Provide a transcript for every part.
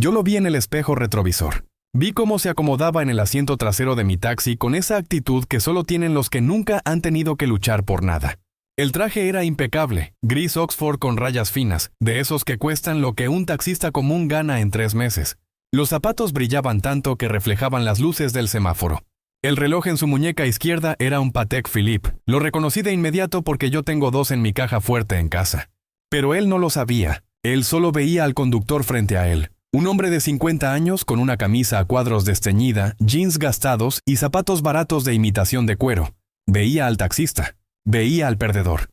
Yo lo vi en el espejo retrovisor. Vi cómo se acomodaba en el asiento trasero de mi taxi con esa actitud que solo tienen los que nunca han tenido que luchar por nada. El traje era impecable, gris Oxford con rayas finas, de esos que cuestan lo que un taxista común gana en 3 meses. Los zapatos brillaban tanto que reflejaban las luces del semáforo. El reloj en su muñeca izquierda era un Patek Philippe. Lo reconocí de inmediato porque yo tengo 2 en mi caja fuerte en casa. Pero él no lo sabía. Él solo veía al conductor frente a él. Un hombre de 50 años con una camisa a cuadros desteñida, jeans gastados y zapatos baratos de imitación de cuero. Veía al taxista. Veía al perdedor.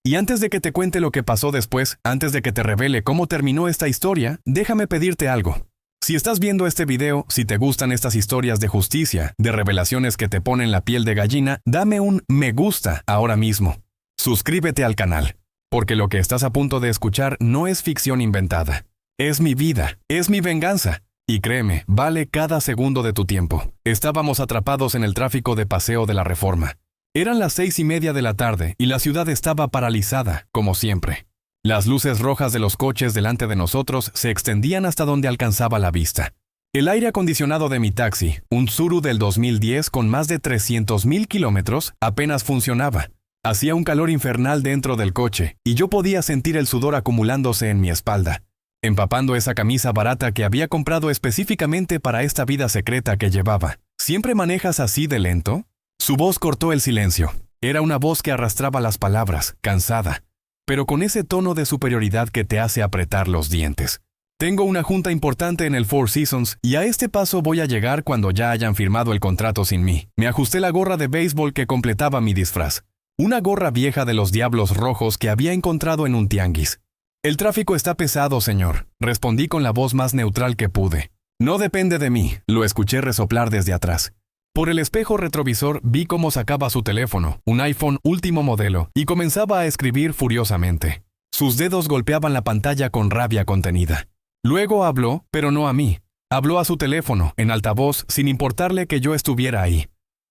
Y antes de que te cuente lo que pasó después, antes de que te revele cómo terminó esta historia, déjame pedirte algo. Si estás viendo este video, si te gustan estas historias de justicia, de revelaciones que te ponen la piel de gallina, dame un me gusta ahora mismo. Suscríbete al canal, porque lo que estás a punto de escuchar no es ficción inventada. Es mi vida, es mi venganza. Y créeme, vale cada segundo de tu tiempo. Estábamos atrapados en el tráfico de Paseo de la Reforma. Eran las 6:30 de la tarde y la ciudad estaba paralizada, como siempre. Las luces rojas de los coches delante de nosotros se extendían hasta donde alcanzaba la vista. El aire acondicionado de mi taxi, un Tsuru del 2010 con más de 300,000 kilómetros, apenas funcionaba. Hacía un calor infernal dentro del coche y yo podía sentir el sudor acumulándose en mi espalda, empapando esa camisa barata que había comprado específicamente para esta vida secreta que llevaba. ¿Siempre manejas así de lento? Su voz cortó el silencio. Era una voz que arrastraba las palabras, cansada, pero con ese tono de superioridad que te hace apretar los dientes. Tengo una junta importante en el Four Seasons y a este paso voy a llegar cuando ya hayan firmado el contrato sin mí. Me ajusté la gorra de béisbol que completaba mi disfraz. Una gorra vieja de los Diablos Rojos que había encontrado en un tianguis. El tráfico está pesado, señor, respondí con la voz más neutral que pude. No depende de mí, lo escuché resoplar desde atrás. Por el espejo retrovisor vi cómo sacaba su teléfono, un iPhone último modelo, y comenzaba a escribir furiosamente. Sus dedos golpeaban la pantalla con rabia contenida. Luego habló, pero no a mí. Habló a su teléfono, en altavoz, sin importarle que yo estuviera ahí.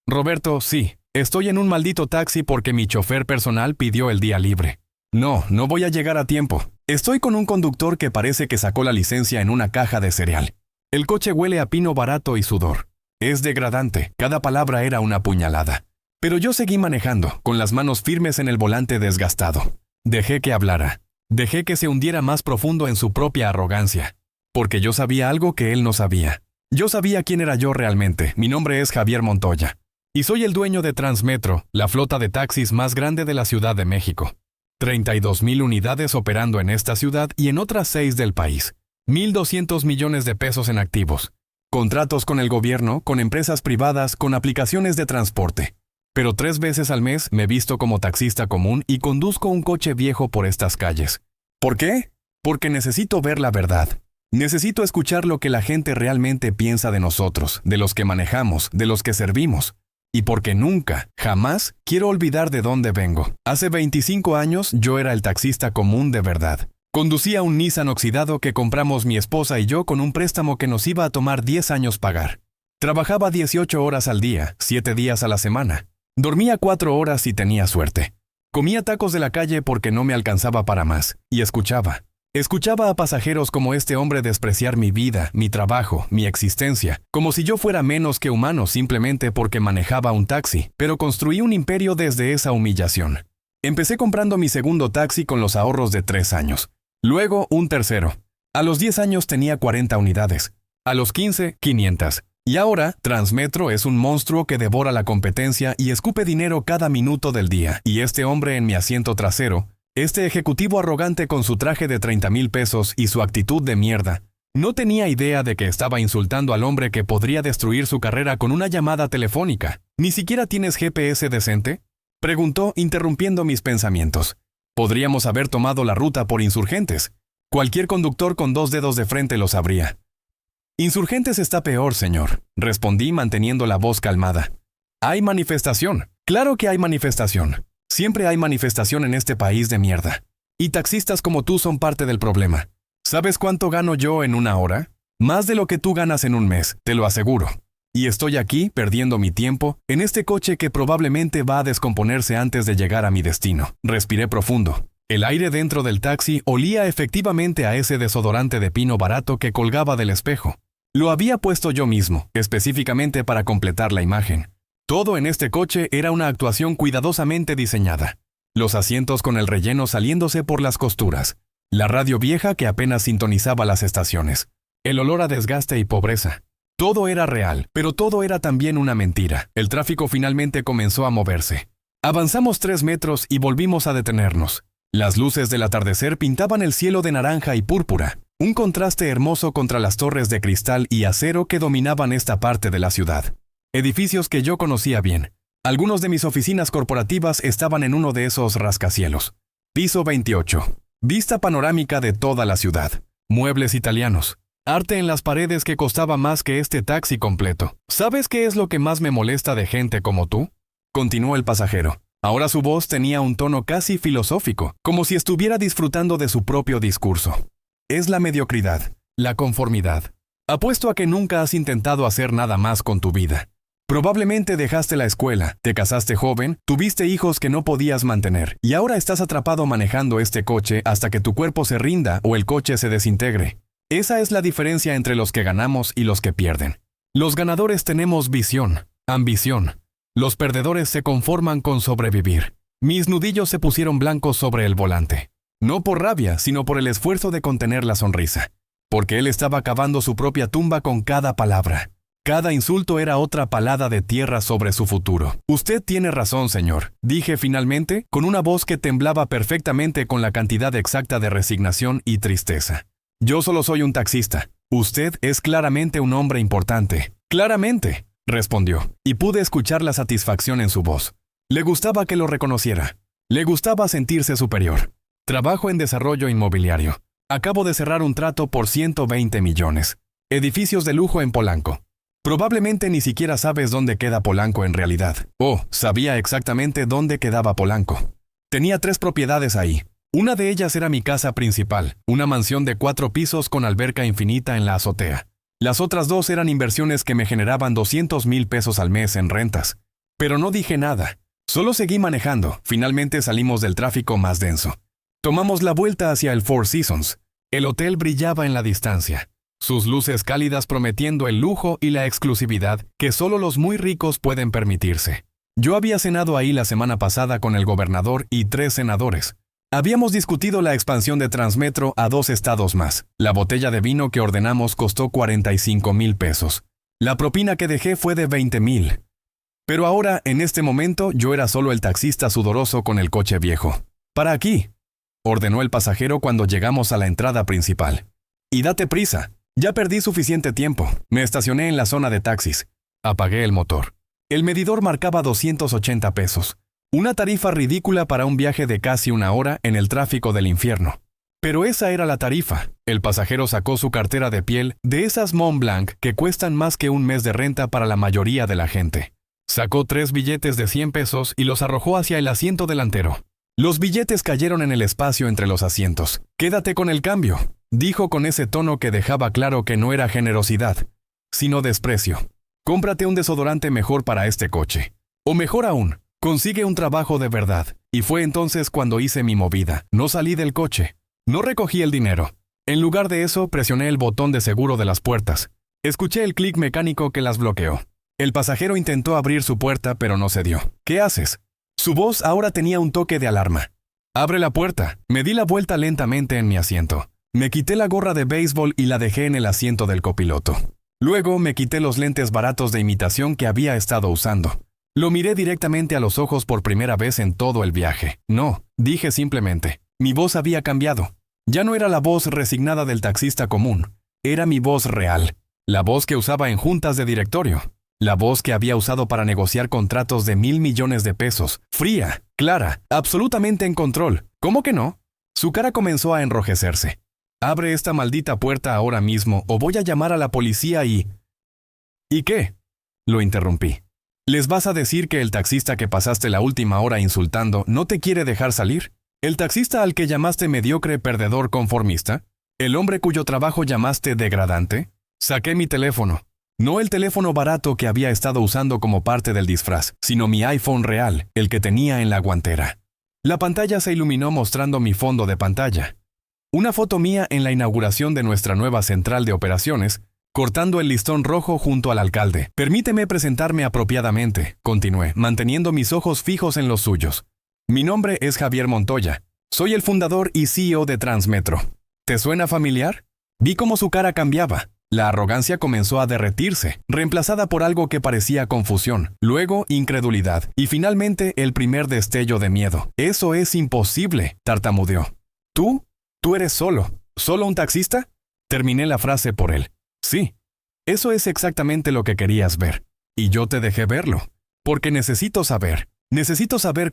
Roberto, sí, estoy en un maldito taxi porque mi chofer personal pidió el día libre. No voy a llegar a tiempo. Estoy con un conductor que parece que sacó la licencia en una caja de cereal. El coche huele a pino barato y sudor. Es degradante, cada palabra era una puñalada. Pero yo seguí manejando, con las manos firmes en el volante desgastado. Dejé que hablara. Dejé que se hundiera más profundo en su propia arrogancia. Porque yo sabía algo que él no sabía. Yo sabía quién era yo realmente. Mi nombre es Javier Montoya. Y soy el dueño de Transmetro, la flota de taxis más grande de la Ciudad de México. 32,000 unidades operando en esta ciudad y en otras 6 del país. 1,200 millones de pesos en activos. Contratos con el gobierno, con empresas privadas, con aplicaciones de transporte. Pero 3 veces al mes me visto como taxista común y conduzco un coche viejo por estas calles. ¿Por qué? Porque necesito ver la verdad. Necesito escuchar lo que la gente realmente piensa de nosotros, de los que manejamos, de los que servimos. Y porque nunca, jamás, quiero olvidar de dónde vengo. Hace 25 años yo era el taxista común de verdad. Conducía un Nissan oxidado que compramos mi esposa y yo con un préstamo que nos iba a tomar 10 años pagar. Trabajaba 18 horas al día, 7 días a la semana. Dormía 4 horas si tenía suerte. Comía tacos de la calle porque no me alcanzaba para más. Y escuchaba. Escuchaba a pasajeros como este hombre despreciar mi vida, mi trabajo, mi existencia, como si yo fuera menos que humano simplemente porque manejaba un taxi, pero construí un imperio desde esa humillación. Empecé comprando mi segundo taxi con los ahorros de 3 años. Luego un tercero. A los 10 años tenía 40 unidades. A los 15, 500. Y ahora, Transmetro es un monstruo que devora la competencia y escupe dinero cada minuto del día. Y este hombre en mi asiento trasero, este ejecutivo arrogante con su traje de 30,000 pesos y su actitud de mierda, no tenía idea de que estaba insultando al hombre que podría destruir su carrera con una llamada telefónica. ¿Ni siquiera tienes GPS decente?, preguntó, interrumpiendo mis pensamientos. Podríamos haber tomado la ruta por Insurgentes. Cualquier conductor con 2 dedos de frente lo sabría. Insurgentes está peor, señor, respondí manteniendo la voz calmada. Hay manifestación. Claro que hay manifestación. Siempre hay manifestación en este país de mierda. Y taxistas como tú son parte del problema. ¿Sabes cuánto gano yo en una hora? Más de lo que tú ganas en un mes, te lo aseguro. Y estoy aquí, perdiendo mi tiempo, en este coche que probablemente va a descomponerse antes de llegar a mi destino. Respiré profundo. El aire dentro del taxi olía efectivamente a ese desodorante de pino barato que colgaba del espejo. Lo había puesto yo mismo, específicamente para completar la imagen. Todo en este coche era una actuación cuidadosamente diseñada. Los asientos con el relleno saliéndose por las costuras. La radio vieja que apenas sintonizaba las estaciones. El olor a desgaste y pobreza. Todo era real, pero todo era también una mentira. El tráfico finalmente comenzó a moverse. Avanzamos 3 metros y volvimos a detenernos. Las luces del atardecer pintaban el cielo de naranja y púrpura, un contraste hermoso contra las torres de cristal y acero que dominaban esta parte de la ciudad. Edificios que yo conocía bien. Algunos de mis oficinas corporativas estaban en uno de esos rascacielos. Piso 28. Vista panorámica de toda la ciudad. Muebles italianos. Arte en las paredes que costaba más que este taxi completo. ¿Sabes qué es lo que más me molesta de gente como tú?, continuó el pasajero. Ahora su voz tenía un tono casi filosófico, como si estuviera disfrutando de su propio discurso. Es la mediocridad, la conformidad. Apuesto a que nunca has intentado hacer nada más con tu vida. Probablemente dejaste la escuela, te casaste joven, tuviste hijos que no podías mantener, y ahora estás atrapado manejando este coche hasta que tu cuerpo se rinda o el coche se desintegre. Esa es la diferencia entre los que ganamos y los que pierden. Los ganadores tenemos visión, ambición. Los perdedores se conforman con sobrevivir. Mis nudillos se pusieron blancos sobre el volante. No por rabia, sino por el esfuerzo de contener la sonrisa. Porque él estaba cavando su propia tumba con cada palabra. Cada insulto era otra palada de tierra sobre su futuro. Usted tiene razón, señor, dije finalmente, con una voz que temblaba perfectamente con la cantidad exacta de resignación y tristeza. Yo solo soy un taxista. Usted es claramente un hombre importante. Claramente, respondió, y pude escuchar la satisfacción en su voz. Le gustaba que lo reconociera. Le gustaba sentirse superior. Trabajo en desarrollo inmobiliario. Acabo de cerrar un trato por 120 millones. Edificios de lujo en Polanco. Probablemente ni siquiera sabes dónde queda Polanco en realidad. Oh, sabía exactamente dónde quedaba Polanco. Tenía 3 propiedades ahí. Una de ellas era mi casa principal, una mansión de 4 pisos con alberca infinita en la azotea. Las otras 2 eran inversiones que me generaban 200,000 pesos al mes en rentas. Pero no dije nada. Solo seguí manejando. Finalmente salimos del tráfico más denso. Tomamos la vuelta hacia el Four Seasons. El hotel brillaba en la distancia. Sus luces cálidas prometiendo el lujo y la exclusividad que solo los muy ricos pueden permitirse. Yo había cenado ahí la semana pasada con el gobernador y 3 senadores. Habíamos discutido la expansión de Transmetro a 2 estados más. La botella de vino que ordenamos costó 45,000 pesos. La propina que dejé fue de 20,000. Pero ahora, en este momento, yo era solo el taxista sudoroso con el coche viejo. «Para aquí», ordenó el pasajero cuando llegamos a la entrada principal. «Y date prisa. Ya perdí suficiente tiempo. Me estacioné en la zona de taxis. Apagué el motor. El medidor marcaba 280 pesos. Una tarifa ridícula para un viaje de casi 1 hora en el tráfico del infierno. Pero esa era la tarifa. El pasajero sacó su cartera de piel, de esas Montblanc que cuestan más que un mes de renta para la mayoría de la gente. Sacó 3 billetes de 100 pesos y los arrojó hacia el asiento delantero. Los billetes cayeron en el espacio entre los asientos. «Quédate con el cambio», dijo con ese tono que dejaba claro que no era generosidad, sino desprecio. «Cómprate un desodorante mejor para este coche. O mejor aún, consigue un trabajo de verdad». Y fue entonces cuando hice mi movida. No salí del coche. No recogí el dinero. En lugar de eso, presioné el botón de seguro de las puertas. Escuché el clic mecánico que las bloqueó. El pasajero intentó abrir su puerta, pero no cedió. «¿Qué haces?». Su voz ahora tenía un toque de alarma. «Abre la puerta». Me di la vuelta lentamente en mi asiento. Me quité la gorra de béisbol y la dejé en el asiento del copiloto. Luego me quité los lentes baratos de imitación que había estado usando. Lo miré directamente a los ojos por primera vez en todo el viaje. «No», dije simplemente. Mi voz había cambiado. Ya no era la voz resignada del taxista común. Era mi voz real. La voz que usaba en juntas de directorio. La voz que había usado para negociar contratos de 1,000 millones de pesos. Fría, clara, absolutamente en control. ¿Cómo que no? Su cara comenzó a enrojecerse. «Abre esta maldita puerta ahora mismo o voy a llamar a la policía y...». «¿Y qué?», lo interrumpí. «¿Les vas a decir que el taxista que pasaste la última hora insultando no te quiere dejar salir? ¿El taxista al que llamaste mediocre, perdedor, conformista? ¿El hombre cuyo trabajo llamaste degradante?» Saqué mi teléfono. No el teléfono barato que había estado usando como parte del disfraz, sino mi iPhone real, el que tenía en la guantera. La pantalla se iluminó mostrando mi fondo de pantalla. Una foto mía en la inauguración de nuestra nueva central de operaciones, cortando el listón rojo junto al alcalde. Permíteme presentarme apropiadamente, continué, manteniendo mis ojos fijos en los suyos. Mi nombre es Javier Montoya. Soy el fundador y CEO de Transmetro. ¿Te suena familiar? Vi cómo su cara cambiaba. La arrogancia comenzó a derretirse, reemplazada por algo que parecía confusión, luego incredulidad, y finalmente el primer destello de miedo. «Eso es imposible», tartamudeó. ¿Tú? ¿Tú eres solo un taxista? Terminé la frase por él. Sí, eso es exactamente lo que querías ver. Y yo te dejé verlo. Porque necesito saber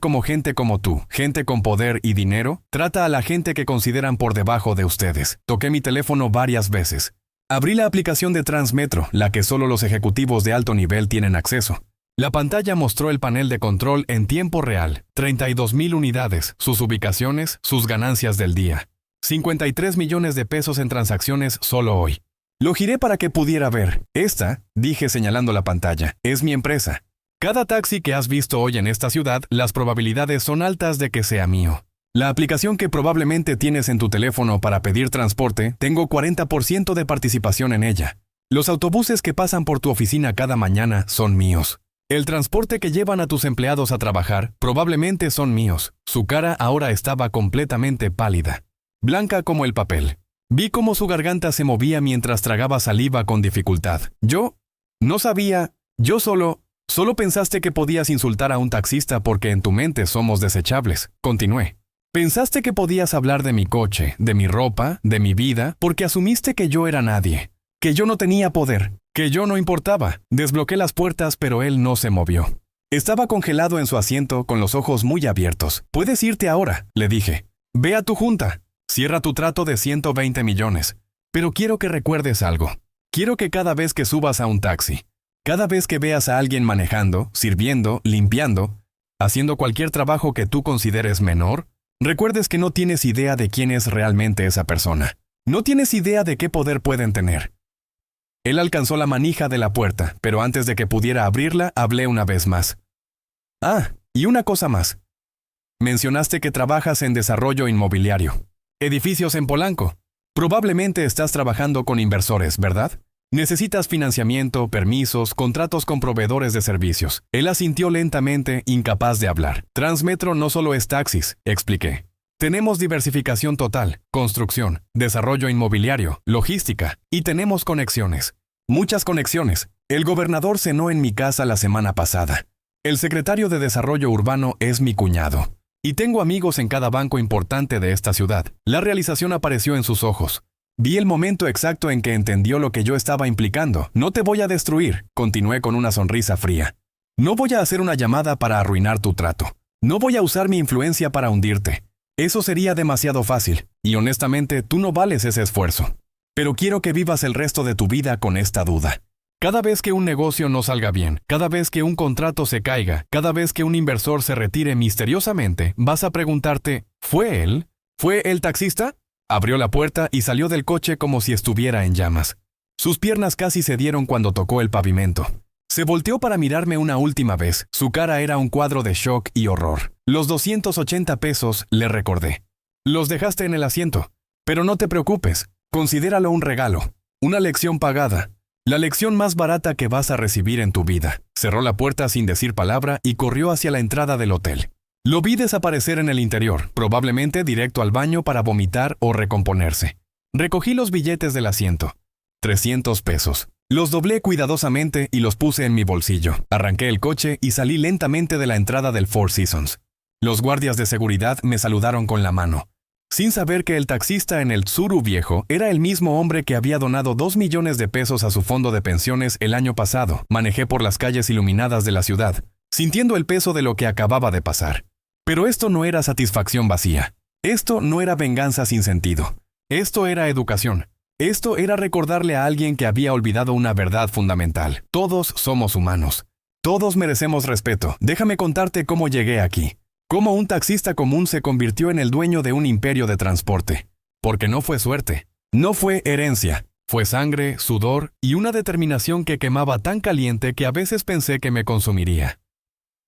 cómo gente como tú, gente con poder y dinero, trata a la gente que consideran por debajo de ustedes. Toqué mi teléfono varias veces. Abrí la aplicación de Transmetro, la que solo los ejecutivos de alto nivel tienen acceso. La pantalla mostró el panel de control en tiempo real, 32,000 unidades, sus ubicaciones, sus ganancias del día. 53 millones de pesos en transacciones solo hoy. Lo giré para que pudiera ver. Esta, dije señalando la pantalla, es mi empresa. Cada taxi que has visto hoy en esta ciudad, las probabilidades son altas de que sea mío. La aplicación que probablemente tienes en tu teléfono para pedir transporte, tengo 40% de participación en ella. Los autobuses que pasan por tu oficina cada mañana son míos. El transporte que llevan a tus empleados a trabajar probablemente son míos. Su cara ahora estaba completamente pálida, blanca como el papel. Vi cómo su garganta se movía mientras tragaba saliva con dificultad. Yo no sabía, solo pensaste que podías insultar a un taxista porque en tu mente somos desechables. Continué. Pensaste que podías hablar de mi coche, de mi ropa, de mi vida, porque asumiste que yo era nadie, que yo no tenía poder, que yo no importaba. Desbloqueé las puertas, pero él no se movió. Estaba congelado en su asiento con los ojos muy abiertos. Puedes irte ahora, le dije. Ve a tu junta. Cierra tu trato de 120 millones. Pero quiero que recuerdes algo. Quiero que cada vez que subas a un taxi, cada vez que veas a alguien manejando, sirviendo, limpiando, haciendo cualquier trabajo que tú consideres menor, recuerdes que no tienes idea de quién es realmente esa persona. No tienes idea de qué poder pueden tener. Él alcanzó la manija de la puerta, pero antes de que pudiera abrirla, hablé una vez más. Ah, y una cosa más. Mencionaste que trabajas en desarrollo inmobiliario. Edificios en Polanco. Probablemente estás trabajando con inversores, ¿verdad? Necesitas financiamiento, permisos, contratos con proveedores de servicios. Él asintió lentamente, incapaz de hablar. Transmetro no solo es taxis, expliqué. Tenemos diversificación total, construcción, desarrollo inmobiliario, logística, y tenemos conexiones. Muchas conexiones. El gobernador cenó en mi casa la semana pasada. El secretario de Desarrollo Urbano es mi cuñado. Y tengo amigos en cada banco importante de esta ciudad. La realización apareció en sus ojos. Vi el momento exacto en que entendió lo que yo estaba implicando. No te voy a destruir, continué con una sonrisa fría. No voy a hacer una llamada para arruinar tu trato. No voy a usar mi influencia para hundirte. Eso sería demasiado fácil, y honestamente tú no vales ese esfuerzo. Pero quiero que vivas el resto de tu vida con esta duda. Cada vez que un negocio no salga bien, cada vez que un contrato se caiga, cada vez que un inversor se retire misteriosamente, vas a preguntarte, ¿fue él? ¿Fue el taxista? Abrió la puerta y salió del coche como si estuviera en llamas. Sus piernas casi cedieron cuando tocó el pavimento. Se volteó para mirarme una última vez. Su cara era un cuadro de shock y horror. Los 280 pesos, le recordé. Los dejaste en el asiento. Pero no te preocupes. Considéralo un regalo. Una lección pagada. La lección más barata que vas a recibir en tu vida. Cerró la puerta sin decir palabra y corrió hacia la entrada del hotel. Lo vi desaparecer en el interior, probablemente directo al baño para vomitar o recomponerse. Recogí los billetes del asiento. 300 pesos. Los doblé cuidadosamente y los puse en mi bolsillo. Arranqué el coche y salí lentamente de la entrada del Four Seasons. Los guardias de seguridad me saludaron con la mano, sin saber que el taxista en el Tsuru viejo era el mismo hombre que había donado 2 millones de pesos a su fondo de pensiones el año pasado. Manejé por las calles iluminadas de la ciudad, sintiendo el peso de lo que acababa de pasar. Pero esto no era satisfacción vacía. Esto no era venganza sin sentido. Esto era educación. Esto era recordarle a alguien que había olvidado una verdad fundamental. Todos somos humanos. Todos merecemos respeto. Déjame contarte cómo llegué aquí. Cómo un taxista común se convirtió en el dueño de un imperio de transporte. Porque no fue suerte. No fue herencia. Fue sangre, sudor y una determinación que quemaba tan caliente que a veces pensé que me consumiría.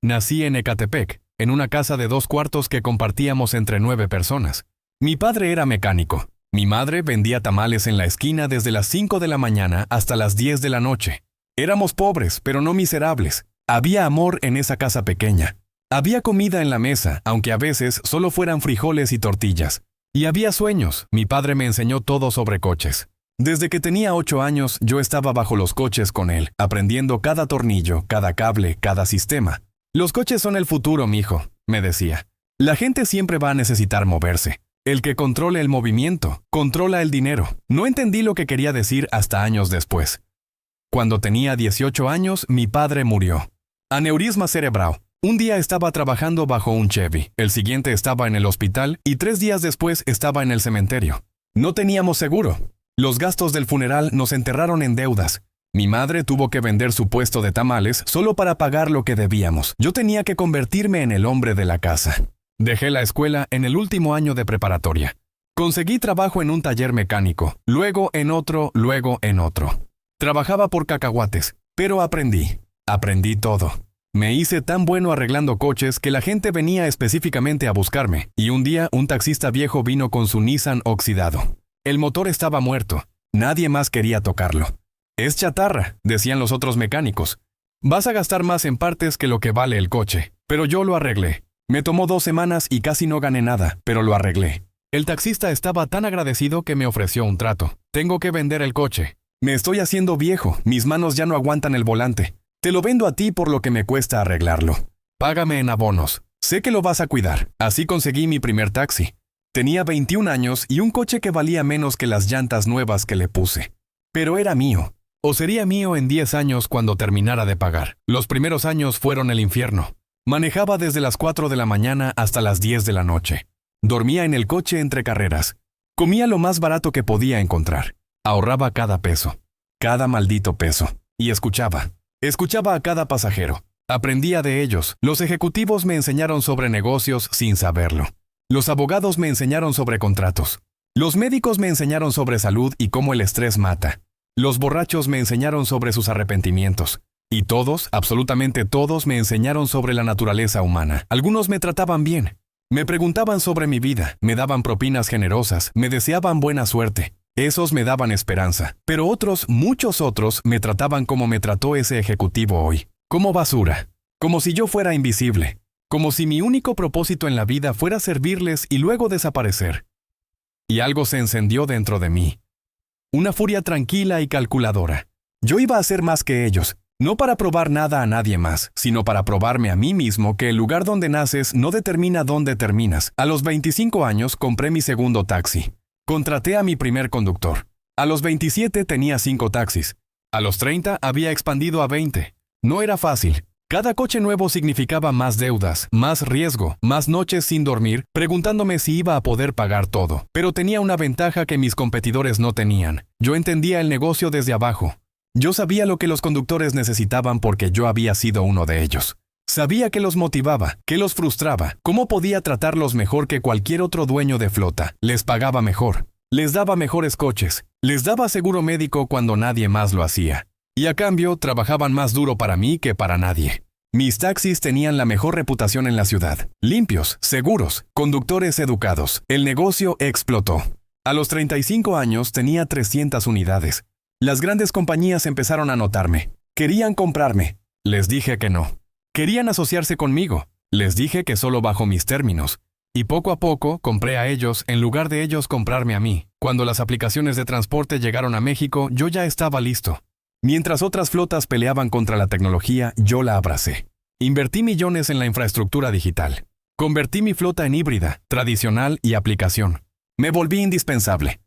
Nací en Ecatepec, en una casa de 2 cuartos que compartíamos entre 9 personas. Mi padre era mecánico. Mi madre vendía tamales en la esquina desde las 5 de la mañana hasta las 10 de la noche. Éramos pobres, pero no miserables. Había amor en esa casa pequeña. Había comida en la mesa, aunque a veces solo fueran frijoles y tortillas. Y había sueños. Mi padre me enseñó todo sobre coches. Desde que tenía 8 años, yo estaba bajo los coches con él, aprendiendo cada tornillo, cada cable, cada sistema. Los coches son el futuro, mijo, me decía. La gente siempre va a necesitar moverse. El que controle el movimiento, controla el dinero. No entendí lo que quería decir hasta años después. Cuando tenía 18 años, mi padre murió. Aneurisma cerebral. Un día estaba trabajando bajo un Chevy, el siguiente estaba en el hospital y 3 días después estaba en el cementerio. No teníamos seguro. Los gastos del funeral nos enterraron en deudas. Mi madre tuvo que vender su puesto de tamales solo para pagar lo que debíamos. Yo tenía que convertirme en el hombre de la casa. Dejé la escuela en el último año de preparatoria. Conseguí trabajo en un taller mecánico, luego en otro, luego en otro. Trabajaba por cacahuates, pero aprendí. Aprendí todo. Me hice tan bueno arreglando coches que la gente venía específicamente a buscarme, y un día un taxista viejo vino con su Nissan oxidado. El motor estaba muerto. Nadie más quería tocarlo. Es chatarra, decían los otros mecánicos. Vas a gastar más en partes que lo que vale el coche. Pero yo lo arreglé. Me tomó 2 semanas y casi no gané nada, pero lo arreglé. El taxista estaba tan agradecido que me ofreció un trato. Tengo que vender el coche. Me estoy haciendo viejo, mis manos ya no aguantan el volante. Te lo vendo a ti por lo que me cuesta arreglarlo. Págame en abonos. Sé que lo vas a cuidar. Así conseguí mi primer taxi. Tenía 21 años y un coche que valía menos que las llantas nuevas que le puse. Pero era mío. O sería mío en 10 años cuando terminara de pagar. Los primeros años fueron el infierno. Manejaba desde las 4 de la mañana hasta las 10 de la noche. Dormía en el coche entre carreras. Comía lo más barato que podía encontrar. Ahorraba cada peso. Cada maldito peso. Y escuchaba. Escuchaba a cada pasajero. Aprendía de ellos. Los ejecutivos me enseñaron sobre negocios sin saberlo. Los abogados me enseñaron sobre contratos. Los médicos me enseñaron sobre salud y cómo el estrés mata. Los borrachos me enseñaron sobre sus arrepentimientos. Y todos, absolutamente todos, me enseñaron sobre la naturaleza humana. Algunos me trataban bien. Me preguntaban sobre mi vida, me daban propinas generosas, me deseaban buena suerte. Esos me daban esperanza, pero otros, muchos otros, me trataban como me trató ese ejecutivo hoy. Como basura. Como si yo fuera invisible. Como si mi único propósito en la vida fuera servirles y luego desaparecer. Y algo se encendió dentro de mí. Una furia tranquila y calculadora. Yo iba a ser más que ellos. No para probar nada a nadie más, sino para probarme a mí mismo que el lugar donde naces no determina dónde terminas. A los 25 años compré mi segundo taxi. Contraté a mi primer conductor. A los 27 tenía 5 taxis. A los 30 había expandido a 20. No era fácil. Cada coche nuevo significaba más deudas, más riesgo, más noches sin dormir, preguntándome si iba a poder pagar todo. Pero tenía una ventaja que mis competidores no tenían. Yo entendía el negocio desde abajo. Yo sabía lo que los conductores necesitaban porque yo había sido uno de ellos. Sabía que los motivaba, que los frustraba, cómo podía tratarlos mejor que cualquier otro dueño de flota. Les pagaba mejor, les daba mejores coches, les daba seguro médico cuando nadie más lo hacía. Y a cambio, trabajaban más duro para mí que para nadie. Mis taxis tenían la mejor reputación en la ciudad. Limpios, seguros, conductores educados. El negocio explotó. A los 35 años tenía 300 unidades. Las grandes compañías empezaron a notarme. Querían comprarme. Les dije que no. Querían asociarse conmigo. Les dije que solo bajo mis términos. Y poco a poco compré a ellos en lugar de ellos comprarme a mí. Cuando las aplicaciones de transporte llegaron a México, yo ya estaba listo. Mientras otras flotas peleaban contra la tecnología, yo la abracé. Invertí millones en la infraestructura digital. Convertí mi flota en híbrida, tradicional y aplicación. Me volví indispensable.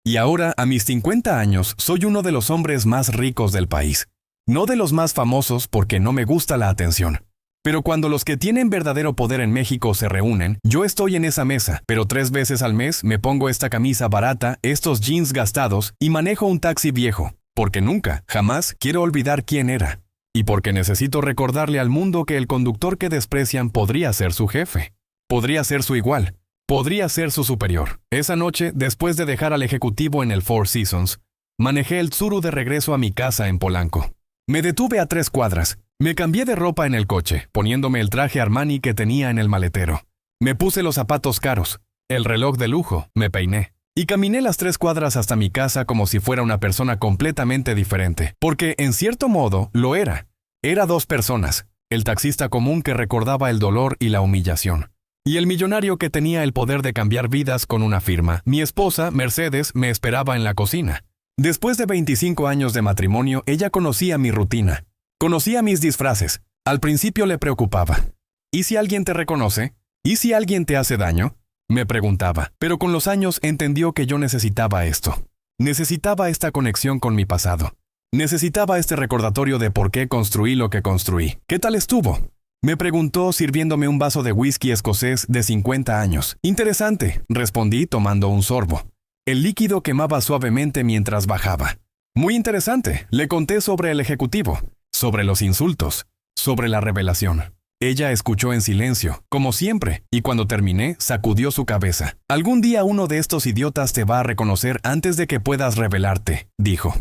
Y ahora, a mis 50 años, soy uno de los hombres más ricos del país. No de los más famosos porque no me gusta la atención. Pero cuando los que tienen verdadero poder en México se reúnen, yo estoy en esa mesa, pero 3 veces al mes me pongo esta camisa barata, estos jeans gastados y manejo un taxi viejo, porque nunca, jamás quiero olvidar quién era. Y porque necesito recordarle al mundo que el conductor que desprecian podría ser su jefe, podría ser su igual, podría ser su superior. Esa noche, después de dejar al ejecutivo en el Four Seasons, manejé el Tsuru de regreso a mi casa en Polanco. Me detuve a 3 cuadras. Me cambié de ropa en el coche, poniéndome el traje Armani que tenía en el maletero. Me puse los zapatos caros, el reloj de lujo, me peiné. Y caminé las 3 cuadras hasta mi casa como si fuera una persona completamente diferente. Porque, en cierto modo, lo era. Era 2 personas. El taxista común que recordaba el dolor y la humillación. Y el millonario que tenía el poder de cambiar vidas con una firma. Mi esposa, Mercedes, me esperaba en la cocina. Después de 25 años de matrimonio, ella conocía mi rutina. Conocía mis disfraces. Al principio le preocupaba. ¿Y si alguien te reconoce? ¿Y si alguien te hace daño? Me preguntaba, pero con los años entendió que yo necesitaba esto. Necesitaba esta conexión con mi pasado. Necesitaba este recordatorio de por qué construí lo que construí. ¿Qué tal estuvo? Me preguntó sirviéndome un vaso de whisky escocés de 50 años. Interesante, respondí tomando un sorbo. El líquido quemaba suavemente mientras bajaba. Muy interesante, le conté sobre el ejecutivo, sobre los insultos, sobre la revelación. Ella escuchó en silencio, como siempre, y cuando terminé, sacudió su cabeza. Algún día uno de estos idiotas te va a reconocer antes de que puedas revelarte, dijo.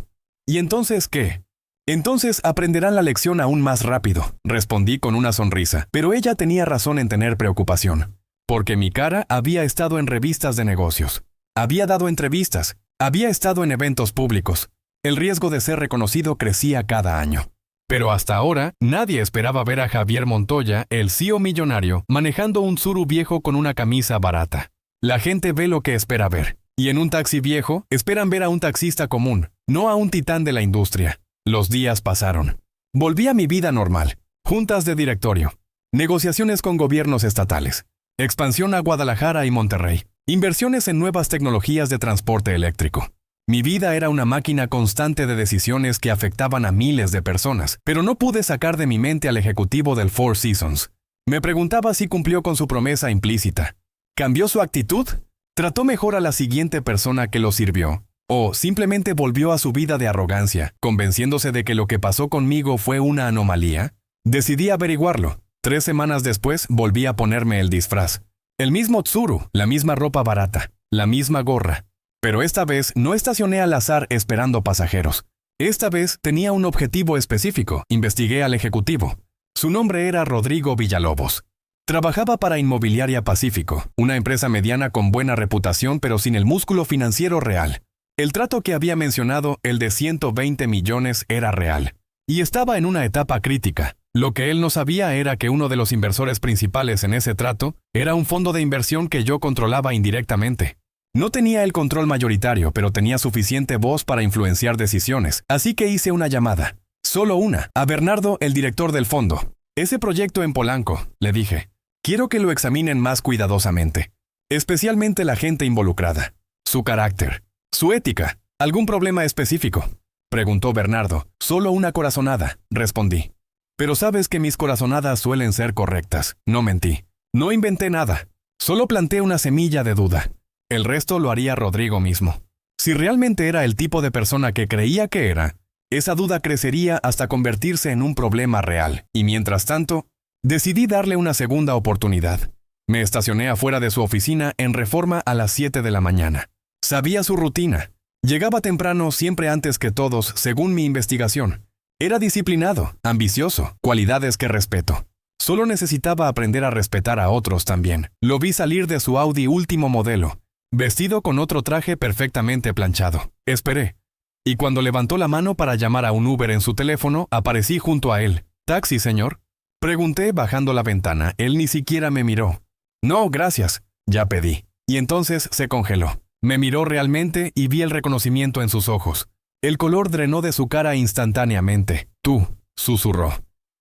¿Y entonces qué? Entonces aprenderán la lección aún más rápido, respondí con una sonrisa, pero ella tenía razón en tener preocupación, porque mi cara había estado en revistas de negocios. Había dado entrevistas, había estado en eventos públicos. El riesgo de ser reconocido crecía cada año. Pero hasta ahora, nadie esperaba ver a Javier Montoya, el CEO millonario, manejando un Tsuru viejo con una camisa barata. La gente ve lo que espera ver. Y en un taxi viejo, esperan ver a un taxista común, no a un titán de la industria. Los días pasaron. Volví a mi vida normal. Juntas de directorio. Negociaciones con gobiernos estatales. Expansión a Guadalajara y Monterrey. Inversiones en nuevas tecnologías de transporte eléctrico. Mi vida era una máquina constante de decisiones que afectaban a miles de personas, pero no pude sacar de mi mente al ejecutivo del Four Seasons. Me preguntaba si cumplió con su promesa implícita. ¿Cambió su actitud? ¿Trató mejor a la siguiente persona que lo sirvió? ¿O simplemente volvió a su vida de arrogancia, convenciéndose de que lo que pasó conmigo fue una anomalía? Decidí averiguarlo. 3 semanas después volví a ponerme el disfraz. El mismo Tsuru, la misma ropa barata, la misma gorra. Pero esta vez no estacioné al azar esperando pasajeros. Esta vez tenía un objetivo específico. Investigué al ejecutivo. Su nombre era Rodrigo Villalobos. Trabajaba para Inmobiliaria Pacífico, una empresa mediana con buena reputación pero sin el músculo financiero real. El trato que había mencionado, el de 120 millones, era real. Y estaba en una etapa crítica. Lo que él no sabía era que uno de los inversores principales en ese trato era un fondo de inversión que yo controlaba indirectamente. No tenía el control mayoritario, pero tenía suficiente voz para influenciar decisiones, así que hice una llamada. Solo una, a Bernardo, el director del fondo. Ese proyecto en Polanco, le dije. Quiero que lo examinen más cuidadosamente. Especialmente la gente involucrada. Su carácter. Su ética. ¿Algún problema específico? Preguntó Bernardo. Solo una corazonada, respondí. Pero sabes que mis corazonadas suelen ser correctas. No mentí. No inventé nada. Solo planté una semilla de duda. El resto lo haría Rodrigo mismo. Si realmente era el tipo de persona que creía que era, esa duda crecería hasta convertirse en un problema real. Y mientras tanto, decidí darle una segunda oportunidad. Me estacioné afuera de su oficina en Reforma a las 7 de la mañana. Sabía su rutina. Llegaba temprano siempre antes que todos, según mi investigación. Era disciplinado, ambicioso, cualidades que respeto. Solo necesitaba aprender a respetar a otros también. Lo vi salir de su Audi último modelo, vestido con otro traje perfectamente planchado. Esperé. Y cuando levantó la mano para llamar a un Uber en su teléfono, aparecí junto a él. ¿Taxi, señor? Pregunté bajando la ventana. Él ni siquiera me miró. No, gracias. Ya pedí. Y entonces se congeló. Me miró realmente y vi el reconocimiento en sus ojos. El color drenó de su cara instantáneamente. Tú, susurró.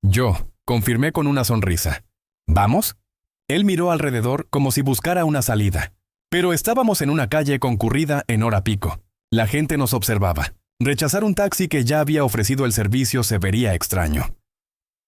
Yo, confirmé con una sonrisa. ¿Vamos? Él miró alrededor como si buscara una salida. Pero estábamos en una calle concurrida en hora pico. La gente nos observaba. Rechazar un taxi que ya había ofrecido el servicio se vería extraño.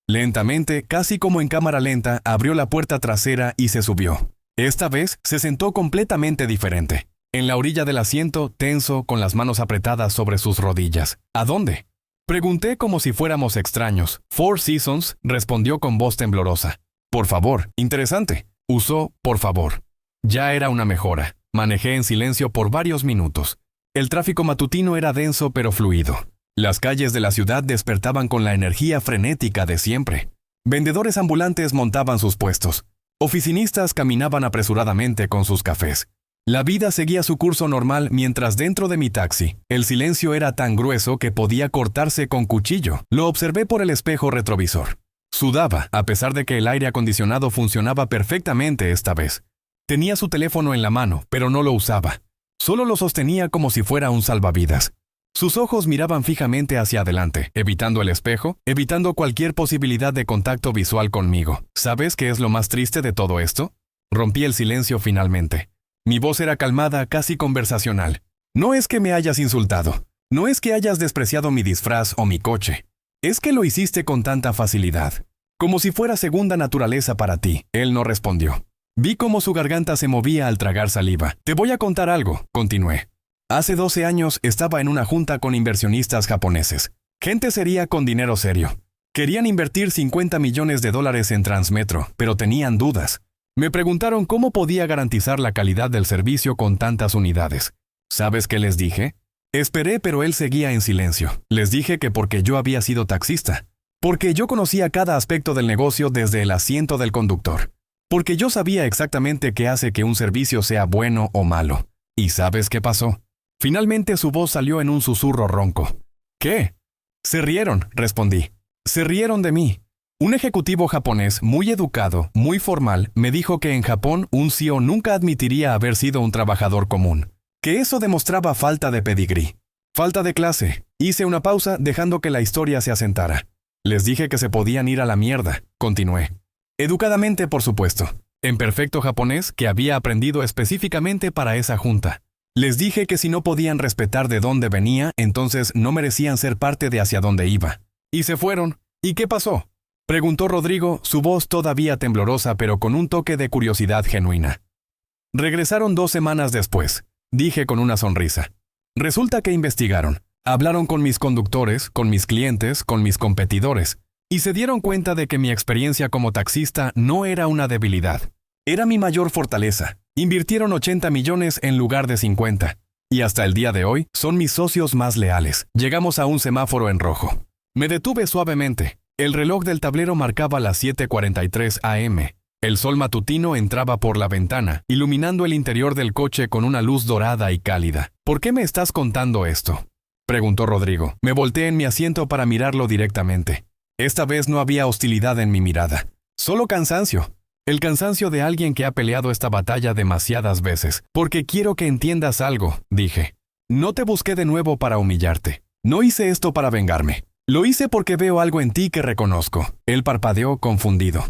Lentamente, casi como en cámara lenta, abrió la puerta trasera y se subió. Esta vez se sentó completamente diferente. En la orilla del asiento, tenso, con las manos apretadas sobre sus rodillas. ¿A dónde? Pregunté como si fuéramos extraños. Four Seasons, respondió con voz temblorosa. Por favor, interesante. Usó por favor. Ya era una mejora. Manejé en silencio por varios minutos. El tráfico matutino era denso pero fluido. Las calles de la ciudad despertaban con la energía frenética de siempre. Vendedores ambulantes montaban sus puestos. Oficinistas caminaban apresuradamente con sus cafés. La vida seguía su curso normal mientras dentro de mi taxi, el silencio era tan grueso que podía cortarse con cuchillo. Lo observé por el espejo retrovisor. Sudaba, a pesar de que el aire acondicionado funcionaba perfectamente esta vez. Tenía su teléfono en la mano, pero no lo usaba. Solo lo sostenía como si fuera un salvavidas. Sus ojos miraban fijamente hacia adelante, evitando el espejo, evitando cualquier posibilidad de contacto visual conmigo. ¿Sabes qué es lo más triste de todo esto? Rompí el silencio finalmente. Mi voz era calmada, casi conversacional. No es que me hayas insultado. No es que hayas despreciado mi disfraz o mi coche. Es que lo hiciste con tanta facilidad. Como si fuera segunda naturaleza para ti. Él no respondió. Vi cómo su garganta se movía al tragar saliva. Te voy a contar algo, continué. Hace 12 años estaba en una junta con inversionistas japoneses. Gente seria con dinero serio. Querían invertir $50 millones en Transmetro, pero tenían dudas. Me preguntaron cómo podía garantizar la calidad del servicio con tantas unidades. ¿Sabes qué les dije? Esperé, pero él seguía en silencio. Les dije que porque yo había sido taxista. Porque yo conocía cada aspecto del negocio desde el asiento del conductor. Porque yo sabía exactamente qué hace que un servicio sea bueno o malo. ¿Y sabes qué pasó? Finalmente su voz salió en un susurro ronco. ¿Qué? Se rieron, respondí. Se rieron de mí. Un ejecutivo japonés muy educado, muy formal, me dijo que en Japón un CEO nunca admitiría haber sido un trabajador común. Que eso demostraba falta de pedigrí. Falta de clase. Hice una pausa dejando que la historia se asentara. Les dije que se podían ir a la mierda, continué. Educadamente, por supuesto. En perfecto japonés que había aprendido específicamente para esa junta. Les dije que si no podían respetar de dónde venía, entonces no merecían ser parte de hacia dónde iba. Y se fueron. ¿Y qué pasó? Preguntó Rodrigo, su voz todavía temblorosa pero con un toque de curiosidad genuina. Regresaron 2 semanas después, dije con una sonrisa. Resulta que investigaron. Hablaron con mis conductores, con mis clientes, con mis competidores, y se dieron cuenta de que mi experiencia como taxista no era una debilidad. Era mi mayor fortaleza. Invirtieron 80 millones en lugar de 50. Y hasta el día de hoy son mis socios más leales. Llegamos a un semáforo en rojo. Me detuve suavemente. El reloj del tablero marcaba las 7:43 am. El sol matutino entraba por la ventana, iluminando el interior del coche con una luz dorada y cálida. ¿Por qué me estás contando esto?, preguntó Rodrigo. Me volteé en mi asiento para mirarlo directamente. Esta vez no había hostilidad en mi mirada. Solo cansancio. El cansancio de alguien que ha peleado esta batalla demasiadas veces. Porque quiero que entiendas algo, dije. No te busqué de nuevo para humillarte. No hice esto para vengarme. Lo hice porque veo algo en ti que reconozco. Él parpadeó confundido.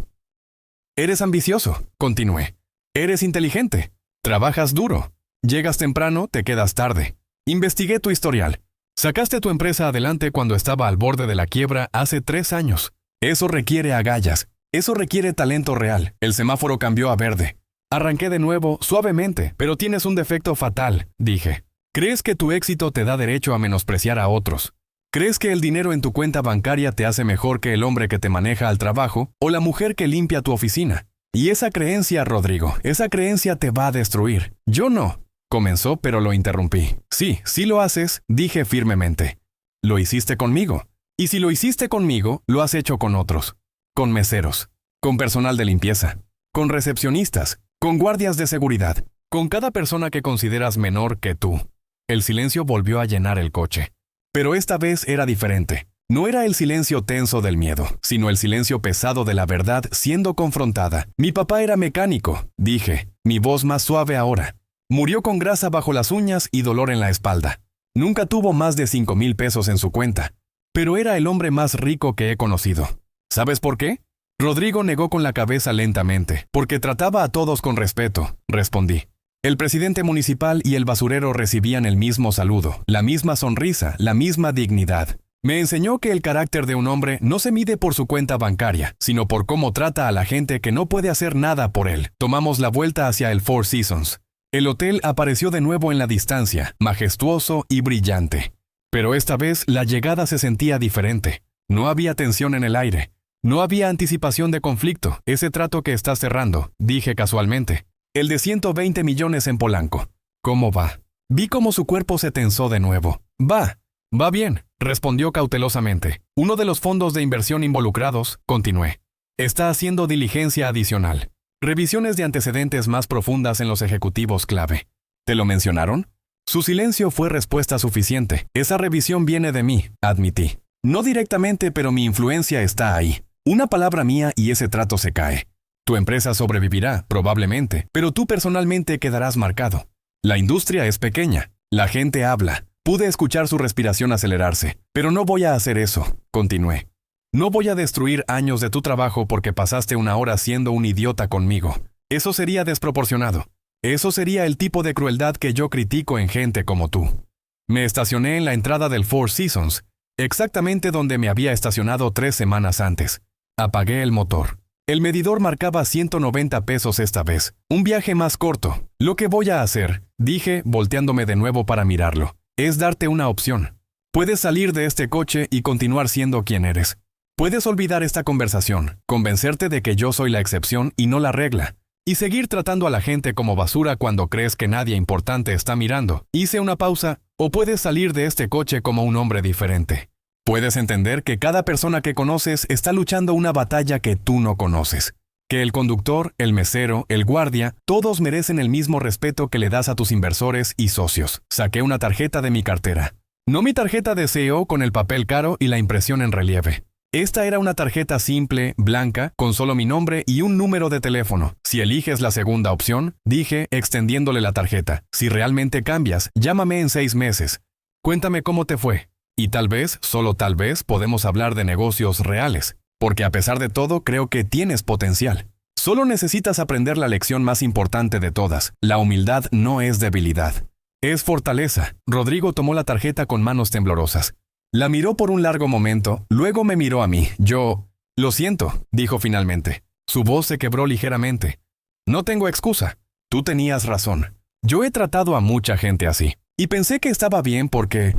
Eres ambicioso, continué. Eres inteligente. Trabajas duro. Llegas temprano, te quedas tarde. Investigué tu historial. Sacaste tu empresa adelante cuando estaba al borde de la quiebra hace 3 años. Eso requiere agallas. Eso requiere talento real. El semáforo cambió a verde. Arranqué de nuevo, suavemente, pero tienes un defecto fatal, dije. ¿Crees que tu éxito te da derecho a menospreciar a otros? ¿Crees que el dinero en tu cuenta bancaria te hace mejor que el hombre que te maneja al trabajo o la mujer que limpia tu oficina? Y esa creencia, Rodrigo, esa creencia te va a destruir. Yo no. Comenzó, pero lo interrumpí. Sí lo haces, dije firmemente. Lo hiciste conmigo. Y si lo hiciste conmigo, lo has hecho con otros. Con meseros, con personal de limpieza, con recepcionistas, con guardias de seguridad, con cada persona que consideras menor que tú. El silencio volvió a llenar el coche. Pero esta vez era diferente. No era el silencio tenso del miedo, sino el silencio pesado de la verdad siendo confrontada. Mi papá era mecánico, dije, mi voz más suave ahora. Murió con grasa bajo las uñas y dolor en la espalda. Nunca tuvo más de 5,000 pesos en su cuenta, pero era el hombre más rico que he conocido. ¿Sabes por qué? Rodrigo negó con la cabeza lentamente. Porque trataba a todos con respeto, respondí. El presidente municipal y el basurero recibían el mismo saludo, la misma sonrisa, la misma dignidad. Me enseñó que el carácter de un hombre no se mide por su cuenta bancaria, sino por cómo trata a la gente que no puede hacer nada por él. Tomamos la vuelta hacia el Four Seasons. El hotel apareció de nuevo en la distancia, majestuoso y brillante. Pero esta vez la llegada se sentía diferente. No había tensión en el aire. No había anticipación de conflicto. Ese trato que estás cerrando, dije casualmente. El de 120 millones en Polanco. ¿Cómo va? Vi cómo su cuerpo se tensó de nuevo. Va bien. respondió cautelosamente. Uno de los fondos de inversión involucrados, continué, está haciendo diligencia adicional. Revisiones de antecedentes más profundas en los ejecutivos clave. ¿Te lo mencionaron? Su silencio fue respuesta suficiente. Esa revisión viene de mí, admití. No directamente, pero mi influencia está ahí. Una palabra mía y ese trato se cae. Tu empresa sobrevivirá, probablemente, pero tú personalmente quedarás marcado. La industria es pequeña. La gente habla. Pude escuchar su respiración acelerarse. Pero no voy a hacer eso, continué. No voy a destruir años de tu trabajo porque pasaste una hora siendo un idiota conmigo. Eso sería desproporcionado. Eso sería el tipo de crueldad que yo critico en gente como tú. Me estacioné en la entrada del Four Seasons, exactamente donde me había estacionado 3 semanas antes. Apagué el motor. El medidor marcaba $190 esta vez. Un viaje más corto. Lo que voy a hacer, dije, volteándome de nuevo para mirarlo, es darte una opción. Puedes salir de este coche y continuar siendo quien eres. Puedes olvidar esta conversación, convencerte de que yo soy la excepción y no la regla, y seguir tratando a la gente como basura cuando crees que nadie importante está mirando. Hice una pausa, o puedes salir de este coche como un hombre diferente. Puedes entender que cada persona que conoces está luchando una batalla que tú no conoces. Que el conductor, el mesero, el guardia, todos merecen el mismo respeto que le das a tus inversores y socios. Saqué una tarjeta de mi cartera. No mi tarjeta de CEO con el papel caro y la impresión en relieve. Esta era una tarjeta simple, blanca, con solo mi nombre y un número de teléfono. Si eliges la segunda opción, dije, extendiéndole la tarjeta, si realmente cambias, llámame en 6 meses. Cuéntame cómo te fue. Y tal vez, solo tal vez, podemos hablar de negocios reales. Porque a pesar de todo, creo que tienes potencial. Solo necesitas aprender la lección más importante de todas. La humildad no es debilidad. Es fortaleza. Rodrigo tomó la tarjeta con manos temblorosas. La miró por un largo momento, luego me miró a mí. Yo, lo siento, dijo finalmente. Su voz se quebró ligeramente. No tengo excusa. Tú tenías razón. Yo he tratado a mucha gente así. Y pensé que estaba bien porque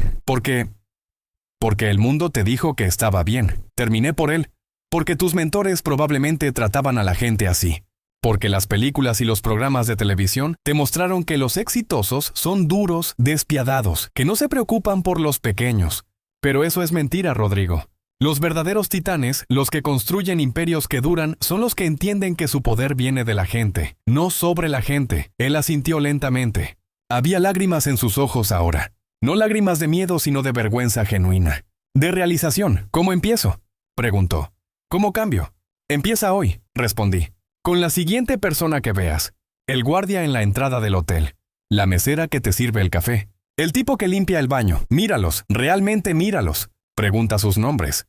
el mundo te dijo que estaba bien. Terminé por él. Porque tus mentores probablemente trataban a la gente así. Porque las películas y los programas de televisión te mostraron que los exitosos son duros, despiadados, que no se preocupan por los pequeños. Pero eso es mentira, Rodrigo. Los verdaderos titanes, los que construyen imperios que duran, son los que entienden que su poder viene de la gente, no sobre la gente. Él asintió lentamente. Había lágrimas en sus ojos ahora. No lágrimas de miedo, sino de vergüenza genuina. De realización. ¿Cómo empiezo?, preguntó. ¿Cómo cambio? Empieza hoy, respondí. Con la siguiente persona que veas. El guardia en la entrada del hotel. La mesera que te sirve el café. El tipo que limpia el baño. Míralos, realmente míralos. Pregunta sus nombres.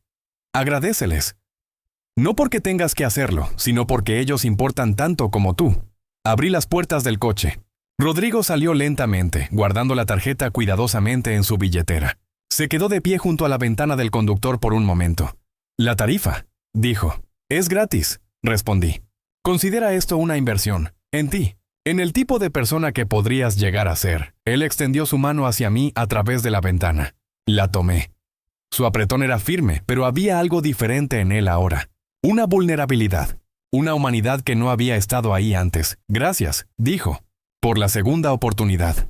Agradéceles. No porque tengas que hacerlo, sino porque ellos importan tanto como tú. Abrí las puertas del coche. Rodrigo salió lentamente, guardando la tarjeta cuidadosamente en su billetera. Se quedó de pie junto a la ventana del conductor por un momento. La tarifa, dijo. Es gratis, respondí. Considera esto una inversión, en ti. En el tipo de persona que podrías llegar a ser. Él extendió su mano hacia mí a través de la ventana. La tomé. Su apretón era firme, pero había algo diferente en él ahora. Una vulnerabilidad. Una humanidad que no había estado ahí antes. Gracias, dijo, por la segunda oportunidad.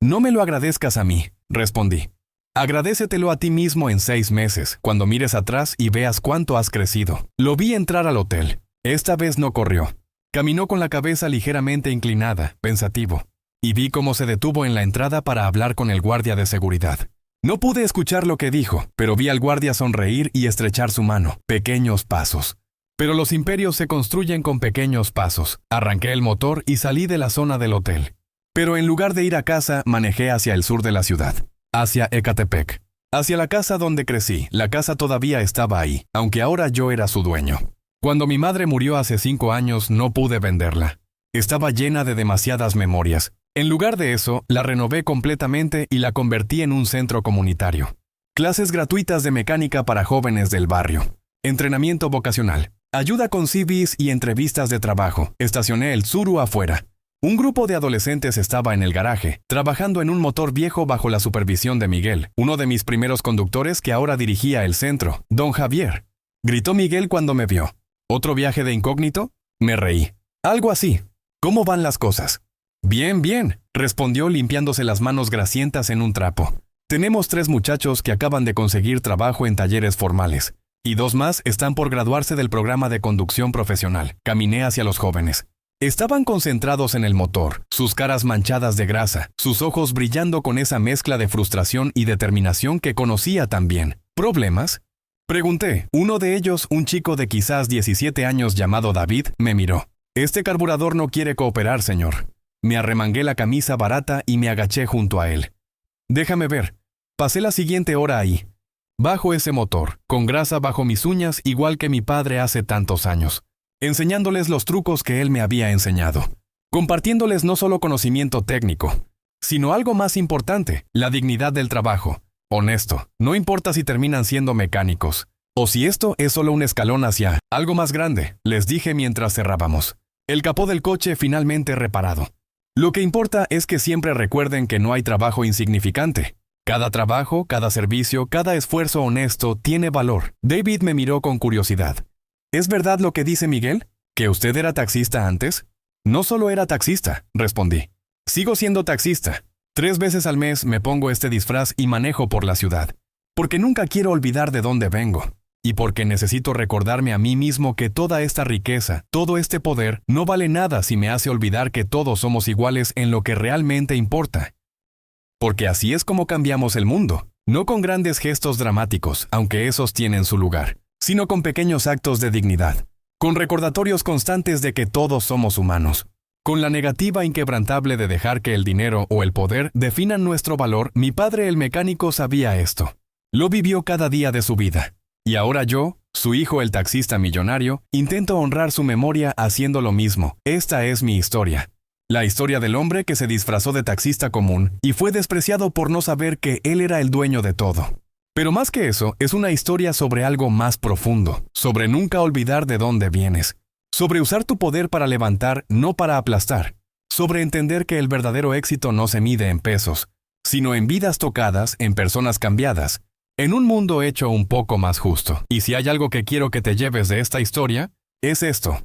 No me lo agradezcas a mí, respondí. Agradécetelo a ti mismo en 6 meses, cuando mires atrás y veas cuánto has crecido. Lo vi entrar al hotel. Esta vez no corrió. Caminó con la cabeza ligeramente inclinada, pensativo, y vi cómo se detuvo en la entrada para hablar con el guardia de seguridad. No pude escuchar lo que dijo, pero vi al guardia sonreír y estrechar su mano. Pequeños pasos. Pero los imperios se construyen con pequeños pasos. Arranqué el motor y salí de la zona del hotel. Pero en lugar de ir a casa, manejé hacia el sur de la ciudad, hacia Ecatepec, hacia la casa donde crecí. La casa todavía estaba ahí, aunque ahora yo era su dueño. Cuando mi madre murió hace 5 años, no pude venderla. Estaba llena de demasiadas memorias. En lugar de eso, la renové completamente y la convertí en un centro comunitario. Clases gratuitas de mecánica para jóvenes del barrio. Entrenamiento vocacional. Ayuda con CVs y entrevistas de trabajo. Estacioné el Tsuru afuera. Un grupo de adolescentes estaba en el garaje, trabajando en un motor viejo bajo la supervisión de Miguel, uno de mis primeros conductores que ahora dirigía el centro. Don Javier. Gritó Miguel cuando me vio. ¿Otro viaje de incógnito? Me reí. Algo así. ¿Cómo van las cosas? Bien, bien, respondió limpiándose las manos grasientas en un trapo. Tenemos 3 muchachos que acaban de conseguir trabajo en talleres formales, y 2 más están por graduarse del programa de conducción profesional. Caminé hacia los jóvenes. Estaban concentrados en el motor, sus caras manchadas de grasa, sus ojos brillando con esa mezcla de frustración y determinación que conocía tan bien. ¿Problemas?, pregunté. Uno de ellos, un chico de quizás 17 años llamado David, me miró. Este carburador no quiere cooperar, señor. Me arremangué la camisa barata y me agaché junto a él. Déjame ver. Pasé la siguiente hora ahí, bajo ese motor, con grasa bajo mis uñas igual que mi padre hace tantos años, enseñándoles los trucos que él me había enseñado, compartiéndoles no solo conocimiento técnico, sino algo más importante, la dignidad del trabajo. Honesto, no importa si terminan siendo mecánicos, o si esto es solo un escalón hacia algo más grande, les dije mientras cerrábamos. El capó del coche finalmente reparado. Lo que importa es que siempre recuerden que no hay trabajo insignificante. Cada trabajo, cada servicio, cada esfuerzo honesto tiene valor. David me miró con curiosidad. ¿Es verdad lo que dice Miguel? ¿Que usted era taxista antes? No solo era taxista, respondí. Sigo siendo taxista. 3 veces al mes me pongo este disfraz y manejo por la ciudad. Porque nunca quiero olvidar de dónde vengo. Y porque necesito recordarme a mí mismo que toda esta riqueza, todo este poder, no vale nada si me hace olvidar que todos somos iguales en lo que realmente importa. Porque así es como cambiamos el mundo, no con grandes gestos dramáticos, aunque esos tienen su lugar, sino con pequeños actos de dignidad, con recordatorios constantes de que todos somos humanos, con la negativa inquebrantable de dejar que el dinero o el poder definan nuestro valor. Mi padre el mecánico sabía esto. Lo vivió cada día de su vida. Y ahora yo, su hijo el taxista millonario, intento honrar su memoria haciendo lo mismo. Esta es mi historia. La historia del hombre que se disfrazó de taxista común y fue despreciado por no saber que él era el dueño de todo. Pero más que eso, es una historia sobre algo más profundo, sobre nunca olvidar de dónde vienes, sobre usar tu poder para levantar, no para aplastar, sobre entender que el verdadero éxito no se mide en pesos, sino en vidas tocadas, en personas cambiadas, en un mundo hecho un poco más justo. Y si hay algo que quiero que te lleves de esta historia, es esto.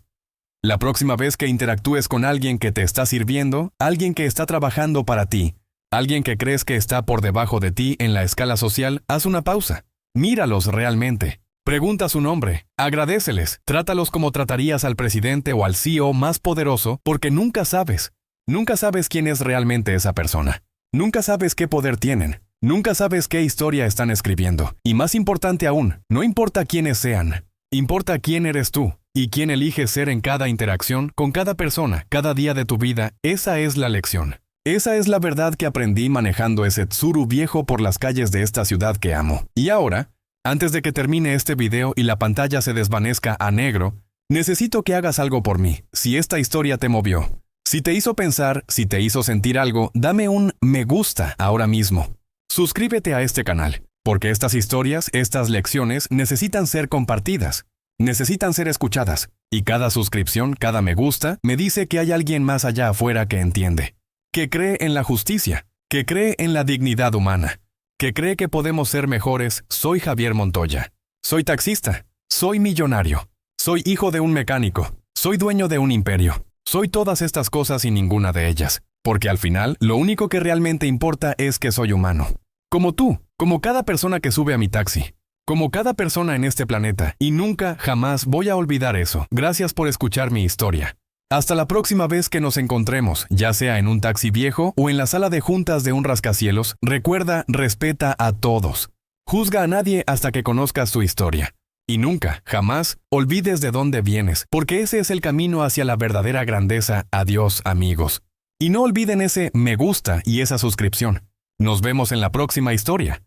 La próxima vez que interactúes con alguien que te está sirviendo, alguien que está trabajando para ti, alguien que crees que está por debajo de ti en la escala social, haz una pausa. Míralos realmente. Pregunta su nombre. Agradéceles. Trátalos como tratarías al presidente o al CEO más poderoso, porque nunca sabes. Nunca sabes quién es realmente esa persona. Nunca sabes qué poder tienen. Nunca sabes qué historia están escribiendo. Y más importante aún, no importa quiénes sean. Importa quién eres tú y quién eliges ser en cada interacción con cada persona, cada día de tu vida. Esa es la lección. Esa es la verdad que aprendí manejando ese Tsuru viejo por las calles de esta ciudad que amo. Y ahora, antes de que termine este video y la pantalla se desvanezca a negro, necesito que hagas algo por mí. Si esta historia te movió, si te hizo pensar, si te hizo sentir algo, dame un me gusta ahora mismo. Suscríbete a este canal, porque estas historias, estas lecciones necesitan ser compartidas, necesitan ser escuchadas, y cada suscripción, cada me gusta, me dice que hay alguien más allá afuera que entiende, que cree en la justicia, que cree en la dignidad humana, que cree que podemos ser mejores. Soy Javier Montoya. Soy taxista, soy millonario, soy hijo de un mecánico, soy dueño de un imperio, soy todas estas cosas y ninguna de ellas, porque al final, lo único que realmente importa es que soy humano. Como tú, como cada persona que sube a mi taxi, como cada persona en este planeta, y nunca, jamás voy a olvidar eso. Gracias por escuchar mi historia. Hasta la próxima vez que nos encontremos, ya sea en un taxi viejo o en la sala de juntas de un rascacielos, recuerda, respeta a todos. Juzga a nadie hasta que conozcas su historia. Y nunca, jamás, olvides de dónde vienes, porque ese es el camino hacia la verdadera grandeza. Adiós, amigos. Y no olviden ese me gusta y esa suscripción. Nos vemos en la próxima historia.